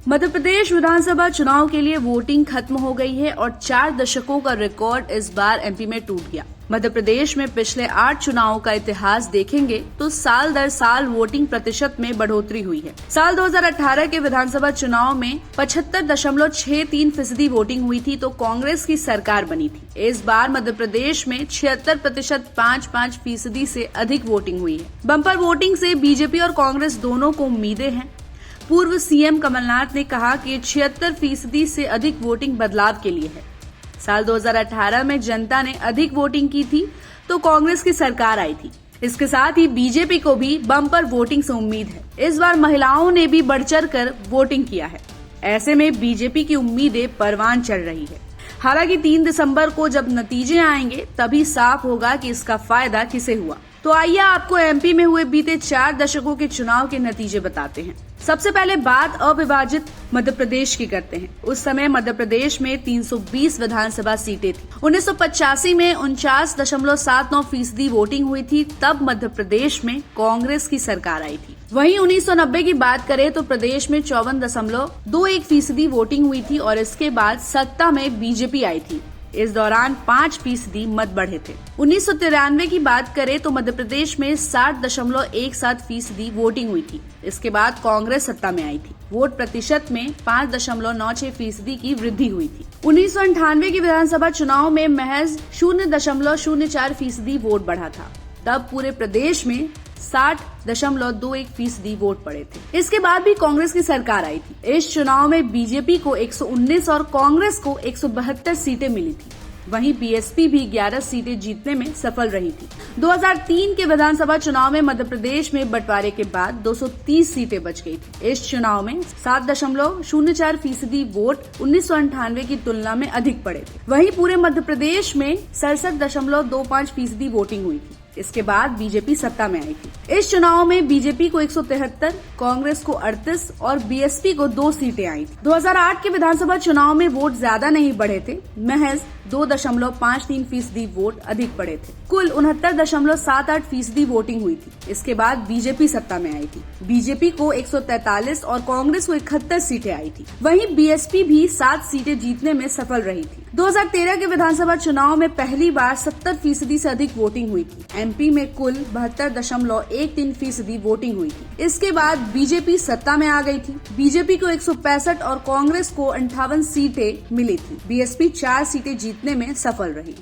मध्य प्रदेश विधानसभा चुनाव के लिए वोटिंग खत्म हो गई है और 4 दशकों का रिकॉर्ड इस बार एमपी में टूट गया। मध्य प्रदेश में पिछले 8 चुनावों का इतिहास देखेंगे तो साल दर साल वोटिंग प्रतिशत में बढ़ोतरी हुई है। साल 2018 के विधानसभा चुनाव में 75.63% वोटिंग हुई थी तो कांग्रेस की सरकार बनी थी। इस बार मध्य प्रदेश में 76.55% से अधिक वोटिंग हुई है। बम्पर वोटिंग से बीजेपी और कांग्रेस दोनों को उम्मीदें हैं। पूर्व सीएम कमलनाथ ने कहा कि 76% से अधिक वोटिंग बदलाव के लिए है। साल 2018 में जनता ने अधिक वोटिंग की थी तो कांग्रेस की सरकार आई थी। इसके साथ ही बीजेपी को भी बम्पर वोटिंग से उम्मीद है। इस बार महिलाओं ने भी बढ़ चढ़ कर वोटिंग किया है। ऐसे में बीजेपी की उम्मीदें परवान चढ़ रही है। हालांकि 3 दिसंबर को जब नतीजे आएंगे तभी साफ होगा कि इसका फायदा किसे हुआ। तो आइए आपको एमपी में हुए बीते 4 दशकों के चुनाव के नतीजे बताते हैं। सबसे पहले बात अविभाजित मध्य प्रदेश की करते हैं। उस समय मध्य प्रदेश में 320 विधानसभा सीटें थी। 1985 में 49.79% वोटिंग हुई थी, तब मध्य प्रदेश में कांग्रेस की सरकार आई थी। वहीं 1990 की बात करें तो प्रदेश में 54.21% वोटिंग हुई थी और इसके बाद सत्ता में बीजेपी आई थी। इस दौरान 5% मत बढ़े थे। 1993 की बात करें तो मध्य प्रदेश में 60.17% वोटिंग हुई थी। इसके बाद कांग्रेस सत्ता में आई थी। वोट प्रतिशत में 5.96% की वृद्धि हुई थी। 1998 के विधानसभा चुनाव में महज 0.04% वोट बढ़ा था। तब पूरे प्रदेश में 60.21% वोट पड़े थे। इसके बाद भी कांग्रेस की सरकार आई थी। इस चुनाव में बीजेपी को 119 और कांग्रेस को 172 सीटें मिली थी। वहीं बीएसपी भी 11 सीटें जीतने में सफल रही थी। 2003 के विधानसभा चुनाव में मध्य प्रदेश में बंटवारे के बाद 230 सीटें बच गई थी। इस चुनाव में 7.04% वोट 1998 की तुलना में अधिक पड़े थे। वहीं पूरे मध्य प्रदेश में 67.25% वोटिंग हुई थी। इसके बाद बीजेपी सत्ता में आई थी। इस चुनाव में बीजेपी को 173, कांग्रेस को 38 और बीएसपी को 2 सीटें आई थी। 2008 के विधानसभा चुनाव में वोट ज्यादा नहीं बढ़े थे, महज 2.53% वोट अधिक पड़े थे। कुल 69.78% वोटिंग हुई थी। इसके बाद बीजेपी सत्ता में आई थी। बीजेपी को 143 और कांग्रेस को 71 सीटें आई थी। वहीं बीएसपी भी 7 सीटें जीतने में सफल रही थी। 2013 के विधानसभा चुनाव में पहली बार 70% से अधिक वोटिंग हुई थी। एमपी में कुल 72.13% वोटिंग हुई थी। इसके बाद बीजेपी सत्ता में आ गई थी। बीजेपी को 165 और कांग्रेस को 58 सीटें मिली थी। बीएसपी 4 सीटें जीतने में सफल रही।